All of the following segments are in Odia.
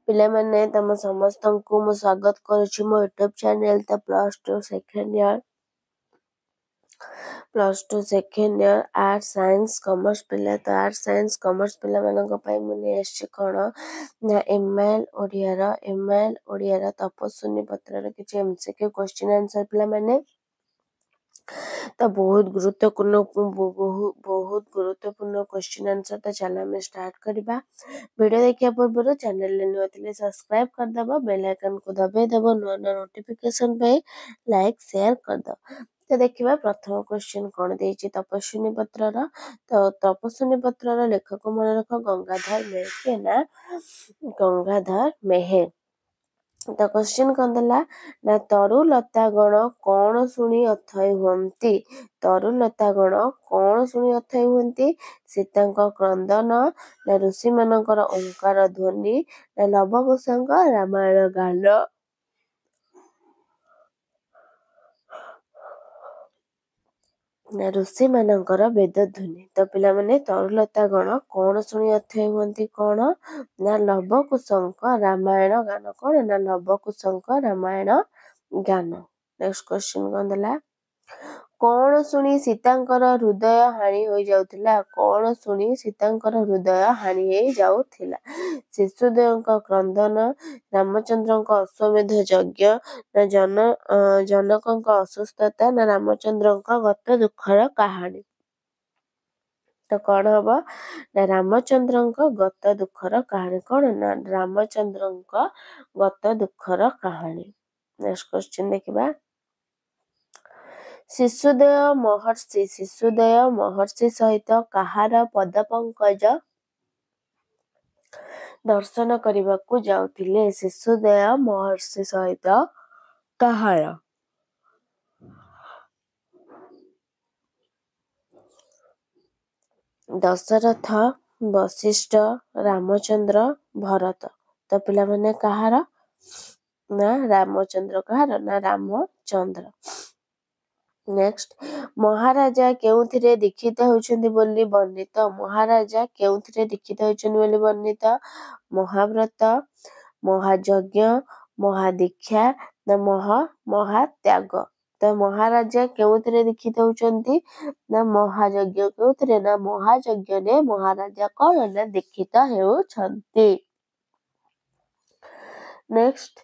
ପିଲାମାନେ ତମ ସମସ୍ତଙ୍କୁ ମୁଁ ସ୍ୱାଗତ କରୁଛି ମୋ ୟୁଟ୍ୟୁବ ଚ୍ୟାନେଲ ଦ +2 second year art science commerce ପିଲା। ତ ଆର୍ଟ ସାଇନ୍ସ କମର୍ସ ପିଲାମାନଙ୍କ ପାଇଁ ମୁଁ ନେଇ ଆସିଛି କ'ଣ ନା ଏମ୍ଆଇଏଲ୍ ଓଡ଼ିଆର ତପସ୍ୱିନୀ ପତ୍ରର କିଛି MCQ କ୍ୱେଶ୍ଚିନ୍ ଆନ୍ସର ପିଲାମାନେ। ତ ବହୁତ ଗୁରୁତ୍ୱପୂର୍ଣ୍ଣ କ୍ୱେଶ୍ଚିନ୍ ଆନ୍ସର। ତ ଚାଲ ଆମେ ଷ୍ଟାର୍ଟ କରିବା। ଭିଡ଼ିଓ ଦେଖିବା ପୂର୍ବରୁ ଚ୍ୟାନେଲରେ ନୂଆ ଥିଲେ ସବସ୍କ୍ରାଇବ କରିଦେବ, ବେଲ୍ ଆଇକନକୁ ଦବାଇ ଦେବ ନୂଆ ନୂଆ ନୋଟିଫିକେସନ୍ ପାଇଁ ଲାଇକ୍ ସେୟାର କରିଦେବ। ତ ଦେଖିବା ପ୍ରଥମ କ୍ୱେଶ୍ଚିନ୍ କ'ଣ ଦେଇଛି ତପସ୍ୱିନୀ ପତ୍ରର। ତ ତପସ୍ୱିନୀ ପତ୍ରର ଲେଖକ ମନେ ରଖ ଗଙ୍ଗାଧର ମେହେର ନା ଗଙ୍ଗାଧର ମେହେର। ତ କ୍ୱେଶ୍ଚିନ୍ କ'ଣ ଦେଲା ନା ତରୁଲତାଗଣ କ'ଣ ଶୁଣି ଅଥୟ ହୁଅନ୍ତି। ତରୁଲତାଗଣ କ'ଣ ଶୁଣି ଅଥୟ ହୁଅନ୍ତି? ସୀତାଙ୍କ କ୍ରନ୍ଦନ ନା ଋଷିମାନଙ୍କର ଓଙ୍କାର ଧ୍ୱନି ନା ଲବକୁଶଙ୍କ ରାମାୟଣ ଗାନ। ନା ଋଷିମାନଙ୍କର ବେଦଧ୍ୱନି। ତ ପିଲାମାନେ ତରୁଲତାଗଣ କ'ଣ ଶୁଣି ଅଥୟ ହୁଅନ୍ତି କ'ଣ ନା ଲବକୁଶଙ୍କ ରାମାୟଣ ଗାନ। କ'ଣ ନା ଲବକୁଶଙ୍କ ରାମାୟଣ ଗାନ। ନେକ୍ସଟ କ୍ୱେଶ୍ଚିନ୍ କ'ଣ ଦେଲା କ'ଣ ଶୁଣି ସୀତାଙ୍କର ହୃଦୟ ହାଣି ହୋଇଯାଉଥିଲା। କ'ଣ ଶୁଣି ସୀତାଙ୍କର ହୃଦୟ ହାଣି ହେଇଯାଉଥିଲା? ଶିଶୁଦେଓଙ୍କ କ୍ରନ୍ଦନ, ରାମଚନ୍ଦ୍ରଙ୍କ ଅଶ୍ୱମେଧ ଯଜ୍ଞ ନା ଜନକଙ୍କ ଅସୁସ୍ଥତା ନା ରାମଚନ୍ଦ୍ରଙ୍କ ଗତ ଦୁଃଖର କାହାଣୀ। ତ କ'ଣ ହବ ନା ରାମଚନ୍ଦ୍ରଙ୍କ ଗତ ଦୁଃଖର କାହାଣୀ। କ'ଣ ନା ରାମଚନ୍ଦ୍ରଙ୍କ ଗତ ଦୁଃଖର କାହାଣୀ। ନେକ୍ସଟ କ୍ୱେଶ୍ଚିନ୍ ଦେଖିବା ଶିଶୁଦେଓ ମହର୍ଷି ସହିତ କାହାର ପଦପଙ୍କଜ ଦର୍ଶନ କରିବାକୁ ଯାଉଥିଲେ? ଶିଶୁଦେଓ ମହର୍ଷି ସହିତ କାହାର? ଦଶରଥ, ବଶିଷ୍ଠ, ରାମଚନ୍ଦ୍ର, ଭରତ। ତ ପିଲାମାନେ କାହାର ନା ରାମଚନ୍ଦ୍ର। କାହାର ନା ରାମଚନ୍ଦ୍ର। ନେକ୍ସଟ ମହାରାଜା କେଉଁଥିରେ ଦୀକ୍ଷିତ ହେଉଛନ୍ତି ବୋଲି ବର୍ଣ୍ଣିତ? ମହାରାଜା କେଉଁଥିରେ ଦୀକ୍ଷିତ ହେଉଛନ୍ତି ବୋଲି ବର୍ଣ୍ଣିତ? ମହାବ୍ରତ, ମହାଯଜ୍ଞ, ମହାଦୀକ୍ଷା ନା ମହାତ୍ୟାଗ। ତ ମହାରାଜା କେଉଁଥିରେ ଦୀକ୍ଷିତ ହେଉଛନ୍ତି ନା ମହାଯଜ୍ଞ। କେଉଁଥିରେ ନା ମହାଯଜ୍ଞରେ ମହାରାଜା କ'ଣ ନା ଦୀକ୍ଷିତ ହେଉଛନ୍ତି। ନେକ୍ସଟ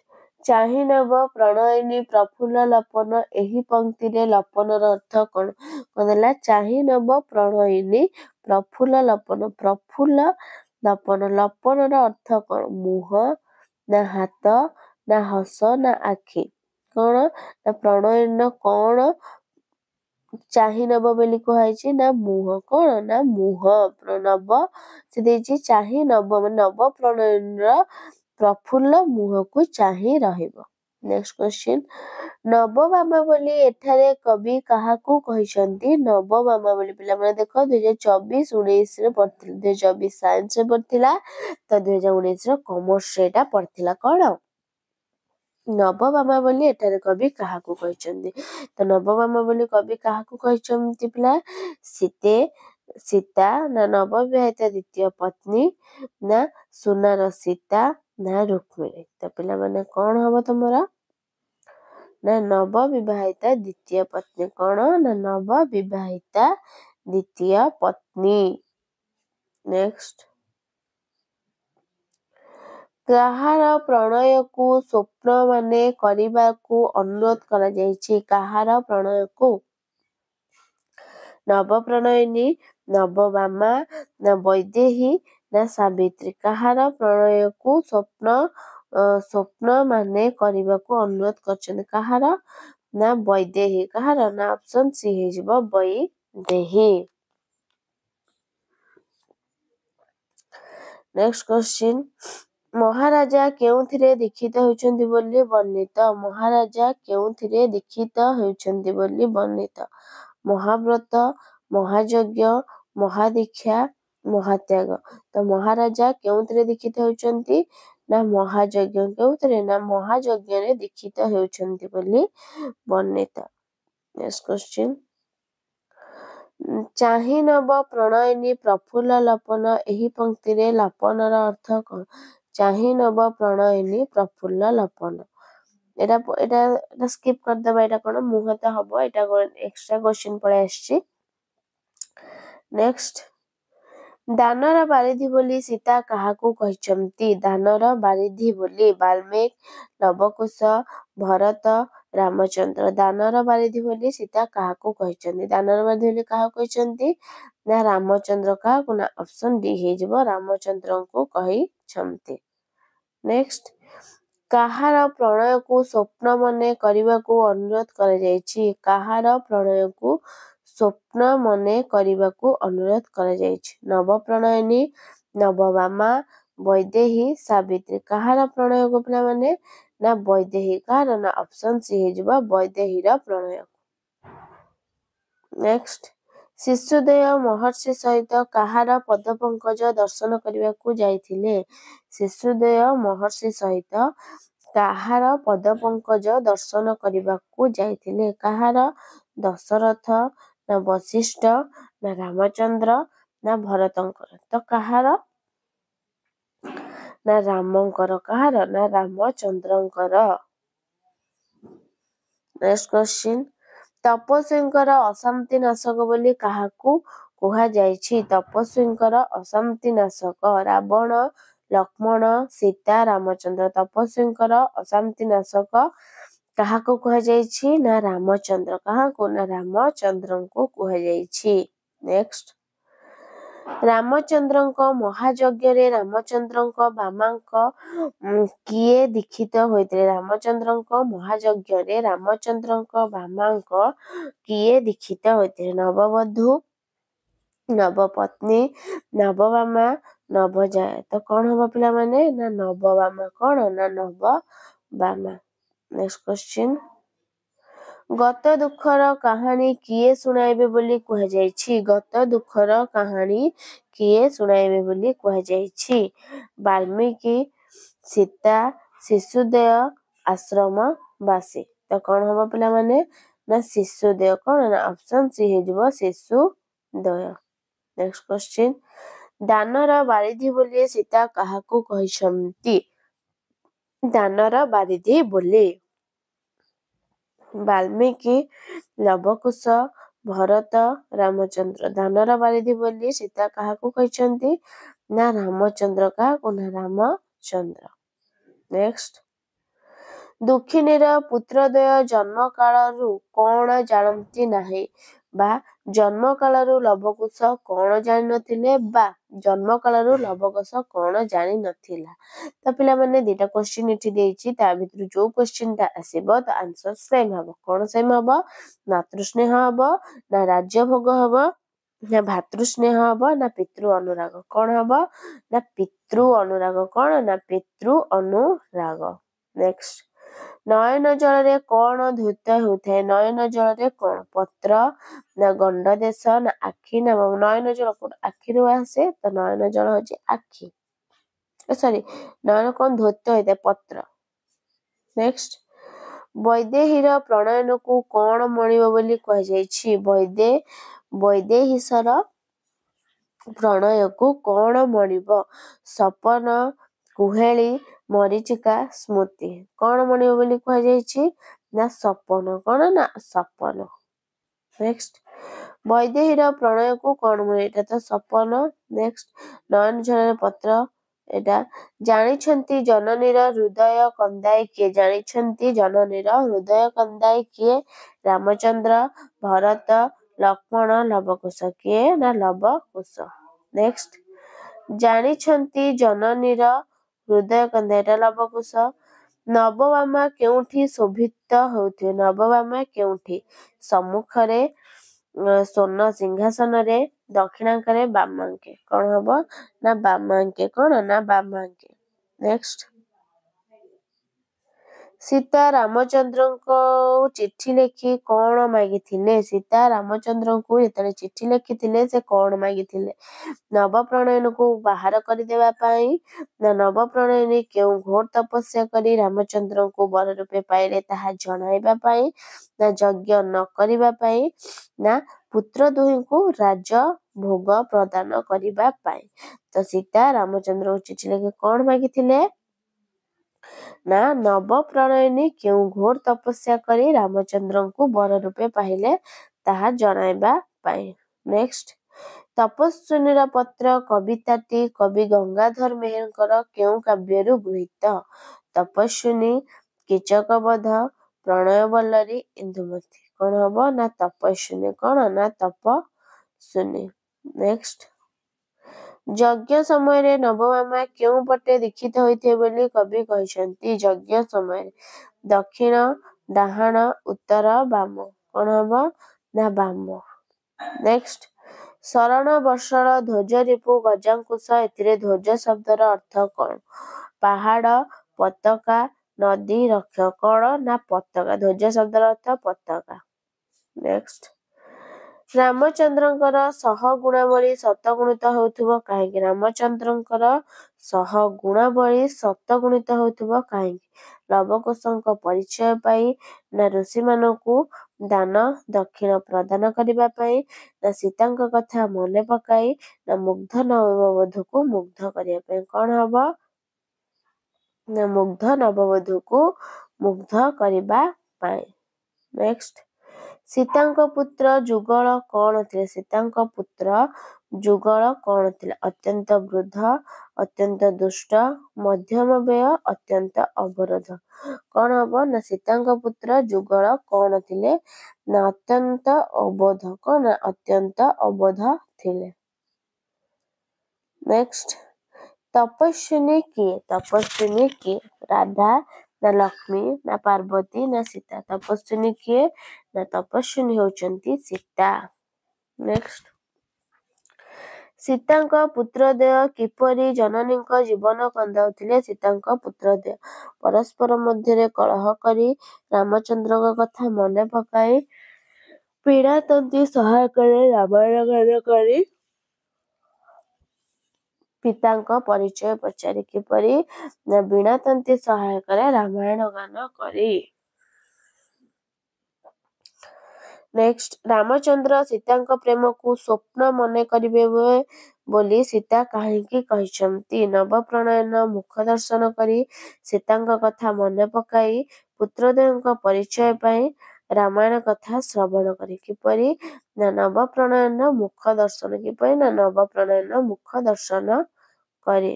ଚାହିଁନବ ପ୍ରଣୟିନୀ ପ୍ରଫୁଲ୍ଲ ଲପନ ଏହି ପଂକ୍ତିରେ ଲପନର ଅର୍ଥ କ'ଣ? କ'ଣ ଦେଲା ଚାହିଁନବ ପ୍ରଣୟିନୀ ପ୍ରଫୁଲ୍ଲ ଲପନ। ପ୍ରଫୁଲ୍ଲ ଲପନ, ଲପନର ଅର୍ଥ କ'ଣ? ମୁହଁ ନା ହାତ ନା ହସ ନା ଆଖି। କ'ଣ ନା ପ୍ରଣୟିନୀର କ'ଣ ଚାହିଁନବ ବୋଲି କୁହାଯାଇଛି ନା ମୁହଁ। କ'ଣ ନା ମୁହଁ। ନବ ସେ ଦେଇଛି ଚାହିଁନବ ମାନେ ନବ ପ୍ରଣୟିନୀର ପ୍ରଫୁଲ୍ଲ ମୁହଁକୁ ଚାହିଁ ରହିବ। ନେକ୍ସଟ କ୍ୱେଶ୍ଚିନ୍ ନବଭାମା ବୋଲି ଏଠାରେ କବି କାହାକୁ କହିଛନ୍ତି? ନବଭାମା ବୋଲି ପିଲାମାନେ ଦେଖ 2024-19ରେ ପଢିଥିଲା। 2024 ସାଇନ୍ସରେ ପଢିଥିଲା ତ 2019ର କମର୍ସରେ ଏଇଟା ପଢିଥିଲା। କ'ଣ ନବଭାମା ବୋଲି ଏଠାରେ କବି କାହାକୁ କହିଛନ୍ତି? ତ ନବଭାମା ବୋଲି କବି କାହାକୁ କହିଛନ୍ତି ପିଲା? ସୀତା ନା ନବବିବାହିତା ଦ୍ୱିତୀୟ ପତ୍ନୀ ନା ସୁନାର ସୀତା ନା ରୁକ୍ମିଣୀ। ତ ପିଲାମାନେ କ'ଣ ହବ ତମର ନା ନବବିବାହିତା ଦ୍ୱିତୀୟ ପତ୍ନୀ। କ'ଣ ନା ନବବିବାହିତା ଦ୍ୱିତୀୟ ପତ୍ନୀ। ନେକ୍ସଟ କାହାର ପ୍ରଣୟକୁ ସ୍ୱପ୍ନମାନେ କରିବାକୁ ଅନୁରୋଧ କରାଯାଇଛି? କାହାର ପ୍ରଣୟକୁ? ନବପ୍ରଣୟିନୀ, ନବଭାମା ନା ବୈଦେହୀ ନା ସାବିତ୍ରୀ। କାହାର ପ୍ରଣୟକୁ ସ୍ୱପ୍ନମାନେ କରିବାକୁ ଅନୁରୋଧ କରିଛନ୍ତି? କାହାର ନା ବୈଦେହୀ। କାହାର ନା ଅପସନ ସି ହେଇଯିବ ବୈଦେହୀ। ନେକ୍ସଟ କ୍ୱେଶ୍ଚିନ୍ ମହାରାଜା କେଉଁଥିରେ ଦୀକ୍ଷିତ ହେଉଛନ୍ତି ବୋଲି ବର୍ଣ୍ଣିତ? ମହାରାଜା କେଉଁଥିରେ ଦୀକ୍ଷିତ ହେଉଛନ୍ତି ବୋଲି ବର୍ଣ୍ଣିତ? ମହାବ୍ରତ, ମହାଯଜ୍ଞ, ମହାଦୀକ୍ଷା, ମହାତ୍ୟାଗ। ତ ମହାରାଜା କେଉଁଥିରେ ଦୀକ୍ଷିତ ହେଉଛନ୍ତି ନା ମହାଯଜ୍ଞ। କେଉଁଥିରେ ନା ମହାଯଜ୍ଞରେ ଦୀକ୍ଷିତ ହେଉଛନ୍ତି ବୋଲି ବର୍ଣ୍ଣିତ। ନେକ୍ସଟ କ୍ୱେଶ୍ଚିନ୍ ଚାହିଁନବ ପ୍ରଣୟିନୀ ପ୍ରଫୁଲ୍ଲ ଲପନ ଏହି ପଂକ୍ତିରେ ଲପନର ଅର୍ଥ କ'ଣ? ଚାହିଁ ନବ ପ୍ରଣୟିନୀ ପ୍ରଫୁଲ୍ଲ ଲୋପନ। ଏଟା ଏଟା ଏଟା ସ୍କିପ୍ କରିଦେବା। ଏଟା କଣ ମୁହଁ ତ ହବ, ଏଟା ଏକ୍ସଟ୍ରା କ୍ୱେଶ୍ଚିନ୍ ପଳେଇ ଆସିଛି। ନେକ୍ସଟ, ଦାନର ବାରିଧି ବୋଲି ସୀତା କାହାକୁ କହିଛନ୍ତି? ଦାନର ବାରିଧି ବୋଲି ବାଲ୍ମୀକି, ଲବକୁଶ, ଭରତ, ରାମଚନ୍ଦ୍ର। ଦାନର ବାରିଧି ବୋଲି ସୀତା କାହାକୁ କହିଛନ୍ତି? ଦାନର ବାରିଧି ବୋଲି କାହାକୁ କହିଛନ୍ତି? ନା ରାମଚନ୍ଦ୍ର। କାହାକୁ? ନା ଅପସନ ଡି ହେଇଯିବ, ରାମଚନ୍ଦ୍ରଙ୍କୁ କହିଛନ୍ତି। ନେକ୍ସଟ, କାହାର ପ୍ରଣୟକୁ ସ୍ୱପ୍ନ ମନେ କରିବାକୁ ଅନୁରୋଧ କରାଯାଇଛି? କାହାର ପ୍ରଣୟକୁ ସ୍ୱପ୍ନ ମନେ କରିବାକୁ ଅନୁରୋଧ କରାଯାଇଛି? ନବପ୍ରଣୟିନୀ, ନବଭାମା, ବୈଦେହୀ, ସାବିତ୍ରୀ। କାହାର ପ୍ରଣୟକୁ ପିଲାମାନେ? ନା ବୈଦେହୀ। କାହାର? ନା ଅପସନ ସି ହେଇଯିବ, ବୈଦେହୀର ପ୍ରଣୟ। ନେକ୍ସଟ, ଶିଶୁଦେୟ ମହର୍ଷି ସହିତ କାହାର ପଦପଙ୍କଜ ଦର୍ଶନ କରିବାକୁ ଯାଇଥିଲେ? ଶିଶୁଦେୟ ମହର୍ଷି ସହିତ କାହାର ପଦପଙ୍କଜ ଦର୍ଶନ କରିବାକୁ ଯାଇଥିଲେ? କାହାର? ଦଶରଥ, ନା ବଶିଷ୍ଠ, ନା ରାମଚନ୍ଦ୍ର, ନା ଭରତଙ୍କର। ତ କାହାର? ନା ରାମଙ୍କର। କାହାର? ନା ରାମଚନ୍ଦ୍ରଙ୍କର। ନେକ୍ସଟ କ୍ୱେଶ୍ଚିନ୍, ତପସ୍ୱୀଙ୍କର ଅଶାନ୍ତି ନାଶକ ବୋଲି କାହାକୁ କୁହାଯାଇଛି? ତପସ୍ୱୀଙ୍କର ଅଶାନ୍ତି ନାଶକ ରାବଣ, ଲକ୍ଷ୍ମଣ, ସୀତା, ରାମଚନ୍ଦ୍ର। ତପସ୍ୱୀଙ୍କର ଅଶାନ୍ତି ନାଶକ କାହାକୁ କୁହାଯାଇଛି? ନା ରାମଚନ୍ଦ୍ର। କାହାକୁ? ନା ରାମଚନ୍ଦ୍ରଙ୍କୁ କୁହାଯାଇଛି। ନେକ୍ସଟ, ରାମଚନ୍ଦ୍ରଙ୍କ ମହାଯଜ୍ଞରେ ରାମଚନ୍ଦ୍ରଙ୍କ ବାମାଙ୍କ କିଏ ଦୀକ୍ଷିତ ହୋଇଥିଲେ? ରାମଚନ୍ଦ୍ରଙ୍କ ମହାଯଜ୍ଞରେ ରାମଚନ୍ଦ୍ରଙ୍କ ବାମାଙ୍କ କିଏ ଦୀକ୍ଷିତ ହୋଇଥିଲେ? ନବବଧୂ, ନବପତ୍ନୀ, ନବବାମା, ନବଜାୟା। ତ କଣ ହବ ପିଲାମାନେ? ନା ନବବାମା। କଣ? ନା ନବବାମା। ନେକ୍ସଟ କ୍ୱେଶ୍ଚିନ୍, ଗତ ଦୁଃଖର କାହାଣୀ କିଏ ଶୁଣାଇବେ ବୋଲି କୁହାଯାଇଛି? ଗତ ଦୁଃଖର କାହାଣୀ କିଏ ଶୁଣାଇବେ ବୋଲି କୁହାଯାଇଛି? ବାଲ୍ମୀକି, ସୀତା, ଶିଶୁଦେୟ, ଆଶ୍ରମବାସୀ। ତ କଣ ହବ ପିଲାମାନେ? ନା ଶିଶୁଦେୟ। କଣ? ନା ଅପସନ ସି ହେଇଯିବ, ଶିଶୁଦେୟ। ନେକ୍ସଟ କ୍ୱେଶ୍ଚିନ୍, ଦାନର ବାରିଧି ବୋଲି ସୀତା କାହାକୁ କହିଛନ୍ତି? ଦାନର ବାରିଧି ବୋଲି ବାଲ୍ମୀକି, ଲବକୁଶ, ଭରତ, ରାମଚନ୍ଦ୍ର। ଦାନର ବାରିଧି ବୋଲି ସୀତା କାହାକୁ କହିଛନ୍ତି? ନା ରାମଚନ୍ଦ୍ର। କାହାକୁ? ନା ରାମଚନ୍ଦ୍ର। ନେକ୍ସଟ, ଦୁଃଖିନୀର ପୁତ୍ରଦ୍ୱୟ ଜନ୍ମ କାଳରୁ କଣ ଜାଣନ୍ତି ନାହିଁ? ବା ଜନ୍ମ କାଳରୁ ଲବକୁଶ କଣ ଜାଣିନଥିଲେ? ବା ଜନ୍ମ କାଳରୁ ଲବକୁଶ କଣ ଜାଣିନଥିଲା? ତ ପିଲାମାନେ ଦିଟା କ୍ୱେଶ୍ଚିନ୍ ଏଠି ଦେଇଛି, ତା ଭିତରୁ ଯୋଉ କ୍ୱେଶ୍ଚିନ୍ ଟା ଆସିବ ତ ଆନ୍ସର ସେମ୍ ହବ। କଣ ସେମ୍ ହବ? ମାତୃସ୍ନେହ ହବ, ନା ରାଜ୍ୟଭୋଗ ହବ, ନା ଭାତୃସ୍ନେହ ହବ, ନା ପିତୃ ଅନୁରାଗ। କଣ ହବ? ନା ପିତୃ ଅନୁରାଗ। କଣ? ନା ପିତୃ ଅନୁରାଗ। ନେକ୍ସଟ, ନୟନ ଜଳରେ କଣ ଧୃତ ହେଉଥାଏ? ନୟନ ଜଳରେ କଣ? ପତ୍ର, ନା ଗଣ୍ଡ ଦେଶ, ନା ଆଖି, ନା ନୟନ ଜଳ ଆଖିରୁ ଆସେ, ତ ନୟନ ଜଳ ହଉଛି ଆଖି। ସରି, ନୟନ କଣ ଧୃତ ହେଇଥାଏ? ପତ୍ର। ନେକ୍ସଟ, ବୈଦେହୀର ପ୍ରଣୟନକୁ କଣ ମଣିବ ବୋଲି କୁହାଯାଇଛି? ବୈଦେହୀଶର ପ୍ରଣୟକୁ କଣ ମଣିବ? ସପନ, କୁହେଳି, ମରୀଚିକା, ସ୍ମୃତି। କଣ ମଣିବ ବୋଲି କୁହାଯାଇଛି? ନା ସପନ। କଣ? ନା ସପନ। ନେକ୍ସଟ, ବୈଦେହୀର ପ୍ରଣୟକୁ କଣ ମଣିବ? ଏଟା ତ ସପନ। ନେକ୍ସଟ, ନୟନ ଜଳରେ ପତ୍ର, ଏଟା ଜାଣିଛନ୍ତି ଜନନୀର ହୃଦୟ କନ୍ଦାଏ କିଏ? ଜାଣିଛନ୍ତି ଜନନୀର ହୃଦୟ କନ୍ଦାଏ କିଏ? ରାମଚନ୍ଦ୍ର, ଭରତ, ଲକ୍ଷ୍ମଣ, ଲବକୁଶ। କିଏ? ନା ଲବକୁଶ। ନେକ୍ସଟ, ଜାଣିଛନ୍ତି ଜନନୀର ହୃଦୟ କନ୍ଦାଏ, ଏଟା ଲବକୁଶ। ନବବାମା କେଉଁଠି ଶୋଭିତ ହେଉଥିବେ? ନବବାମା କେଉଁଠି? ସମ୍ମୁଖରେ, ସ୍ୱର୍ଣ୍ଣ ସିଂହାସନରେ, ଦକ୍ଷିଣାଙ୍କରେ, ବାମାଙ୍କେ। କଣ ହବ? ନା ବାମାଙ୍କେ। କଣ? ନା ବାମାଙ୍କେ। ନେକ୍ସଟ, ସୀତା ରାମଚନ୍ଦ୍ରଙ୍କୁ ଚିଠି ଲେଖି କଣ ମାଗିଥିଲେ? ସୀତା ରାମଚନ୍ଦ୍ରଙ୍କୁ ଯେତେବେଳେ ଚିଠି ଲେଖିଥିଲେ ସେ କଣ ମାଗିଥିଲେ? ନବପ୍ରଣୟନକୁ ବାହାର କରିଦେବା ପାଇଁ, ନା ନବପ୍ରଣୟିନୀ କେଉଁ ଘୋର ତପସ୍ୟା କରି ରାମଚନ୍ଦ୍ରଙ୍କୁ ବର ରୂପେ ପାଇଲେ ତାହା ଜଣାଇବା ପାଇଁ, ନା ଯଜ୍ଞ ନ କରିବା ପାଇଁ, ନା ପୁତ୍ର ଦୁହିଁଙ୍କୁ ରାଜଭୋଗ ପ୍ରଦାନ କରିବା ପାଇଁ। ତ ସୀତା ରାମଚନ୍ଦ୍ର ଚିଠି ଲେଖି କଣ ମାଗିଥିଲେ ନା ନବ ପ୍ରଣୟିନୀ କେଉଁ ଘୋର ତପସ୍ୟା କରି ରାମଚନ୍ଦ୍ରଙ୍କୁ ବର ରୂପେ ପାଇଲେ ତାହା ଜଣାଇବା ପାଇଁ। ନେକ୍ସଟ ତପସ୍ୱିନୀର ପତ୍ର କବିତାଟି କବି ଗଙ୍ଗାଧର ମେହେରଙ୍କର କେଉଁ କାବ୍ୟରୁ ଗୃହୀତ? ତପସ୍ୱିନୀ, କୀଚକବଧ, ପ୍ରଣୟବଲ୍ଲରୀ, ଇନ୍ଦୁମତୀ। କଣ ହବ ନା ତପସ୍ୱିନୀ। କଣ ନା ତପସ୍ୱିନୀ। ନେକ୍ସଟ ଯଜ୍ଞ ସମୟରେ ନବମାମା କେଉଁ ପଟେ ଦୀକ୍ଷିତ ହୋଇଥିବେ ବୋଲି କବି କହିଛନ୍ତି? ଯଜ୍ଞ ସମୟରେ ଦକ୍ଷିଣ, ଡାହାଣ, ଉତ୍ତର, ବାମ। କଣ ହବ ନା ବାମ। ନେକ୍ସଟ ଶରଣ ବର୍ଷଣ ଧ୍ୱଜ ରିପୁ ଗଜାଙ୍କୁଶ ଏଥିରେ ଧ୍ୱଜ ଶବ୍ଦର ଅର୍ଥ କଣ? ପାହାଡ, ପତାକା, ନଦୀ, ରକ୍ଷ। କଣ ନା ପତାକା। ଧ୍ୱଜ ଶବ୍ଦର ଅର୍ଥ ପତାକା। ନେକ୍ସଟ ରାମଚନ୍ଦ୍ରଙ୍କର ସହଗୁଣାବଳୀ ଶତଗୁଣିତ ହେଉଥିବ କାହିଁକି? ରାମଚନ୍ଦ୍ରଙ୍କର ସହଗୁଣାବଳୀ ଶତଗୁଣିତ ହେଉଥିବ କାହିଁକି? ଲବକୁଶଙ୍କ ପରିଚୟ ପାଇ, ନା ଋଷିମାନଙ୍କୁ ଦାନ ଦକ୍ଷିଣ ପ୍ରଦାନ କରିବା ପାଇଁ, ନା ସୀତାଙ୍କ କଥା ମନେ ପକାଇ, ନା ମୁଗ୍ଧ ନବବଧୂକୁ ମୁଗ୍ଧ କରିବା ପାଇଁ। କଣ ହବ ନା ମୁଗ୍ଧ ନବବଧୂକୁ ମୁଗ୍ଧ କରିବା ପାଇଁ। ନେକ୍ସଟ ସୀତାଙ୍କ ପୁତ୍ର ଯୁଗଳ କଣ ଥିଲେ? ସୀତାଙ୍କ ପୁତ୍ର ଯୁଗଳ କଣ ଥିଲେ? ଅତ୍ୟନ୍ତ ବୃଦ୍ଧ, ଅତ୍ୟନ୍ତ ଦୁଷ୍ଟ, ମଧ୍ୟମ ବ୍ୟୟ, ଅତ୍ୟନ୍ତ ଅବରୋଧ। କଣ ହବ ନା ସୀତାଙ୍କ ପୁତ୍ର ଯୁଗଳ କଣ ଥିଲେ? ନା ଅତ୍ୟନ୍ତ ଅବୋଧ। କଣ ନା ଅତ୍ୟନ୍ତ ଅବୋଧ ଥିଲେ। ନେକ୍ସଟ ତପସ୍ୱିନୀ କିଏ? ତପସ୍ୱିନୀ କିଏ? ରାଧା, ନା ଲକ୍ଷ୍ମୀ, ନା ପାର୍ବତୀ, ନା ସୀତା। ତପସ୍ୱିନୀ କିଏ? ନା ତପସ୍ୱିନୀ ହେଉଛନ୍ତି ସୀତା। ନେକ୍ସଟ ସୀତାଙ୍କ ପୁତ୍ରଦ୍ୱୟ କିପରି ଜନନୀଙ୍କ ଜୀବନ କନ୍ଦାଉଥିଲେ? ସୀତାଙ୍କ ପୁତ୍ରଦ୍ୱୟ ପରସ୍ପର ମଧ୍ୟରେ କଳହ କରି, ରାମଚନ୍ଦ୍ରଙ୍କ କଥା ମନେ ପକାଇ, ପୀଡ଼ାତନ୍ତୀ ସହାୟକରେ ରାମାୟଣ ଗାନ କରି, ପିତାଙ୍କ ପରିଚୟ ପଚାରି। କିପରି ନା ବୀଣାତନ୍ତୀ ସହାୟକରେ ରାମାୟଣ ଗାନ କରି। ନେକ୍ସଟ ରାମଚନ୍ଦ୍ର ସୀତାଙ୍କ ପ୍ରେମକୁ ସ୍ୱପ୍ନ ମନେ କରିବେ ବୋଲି ସୀତା କାହିଁକି କହିଛନ୍ତି? ନବପ୍ରଣୟନ ମୁଖ ଦର୍ଶନ କରି, ସୀତାଙ୍କ କଥା ମନେ ପକାଇ, ପୁତ୍ରଦ୍ୱୟଙ୍କ ପରିଚୟ ପାଇଁ, ରାମାୟଣ କଥା ଶ୍ରବଣ କରି। କିପରି ନା ନବପ୍ରଣୟନ ମୁଖ ଦର୍ଶନ। କିପରି ନା ନବପ୍ରଣୟନ ମୁଖ ଦର୍ଶନ କରି।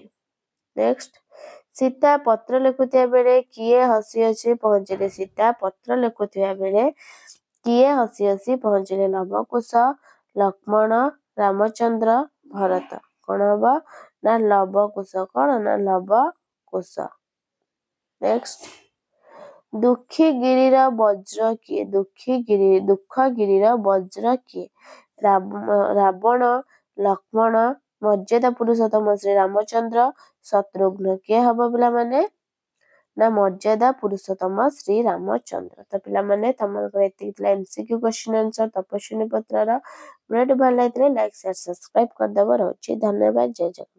ନେକ୍ସଟ ସୀତା ପତ୍ର ଲେଖୁଥିବା ବେଳେ କିଏ ହସି ହସି ପହଞ୍ଚିଲେ? ସୀତା ପତ୍ର ଲେଖୁଥିବା ବେଳେ କିଏ ହସି ହସି ପହଞ୍ଚିଲେ? ଲବକୁଶ, ଲକ୍ଷ୍ମଣ, ରାମଚନ୍ଦ୍ର, ଭରତ। କଣ ହବ ନା ଲବକୁଶ। କଣ ନା ଲବକୁଶ। ନେକ୍ସଟ ଦୁଃଖୀଗିରିର ବଜ୍ର କିଏ? ଦୁଃଖଗିରିର ବଜ୍ର କିଏ? ରାବଣ, ଲକ୍ଷ୍ମଣ, ମର୍ଯ୍ୟାଦା ପୁରୁଷୋତ୍ତମ ଶ୍ରୀ ରାମଚନ୍ଦ୍ର, ଶତ୍ରୁଘ୍ନ। କିଏ ହବ ପିଲାମାନେ ନା ମର୍ଯ୍ୟାଦା ପୁରୁଷୋତ୍ତମ ଶ୍ରୀ ରାମଚନ୍ଦ୍ର। ତ ପିଲାମାନେ ତମର ଏତିକି ଥିଲା MCQ କ୍ୱେଶ୍ଚିନ୍ ଆନ୍ସର ତପସ୍ୱିନୀ ପତ୍ରର। ଭିଡ଼ିଓଟି ଭଲ ଲାଗିଥିଲେ ଲାଇକ୍, ସେୟାର, ସବସ୍କ୍ରାଇବ କରିଦେବ। ରହୁଛି ଧନ୍ୟବାଦ। ଜୟ ଜଗନ୍ନାଥ।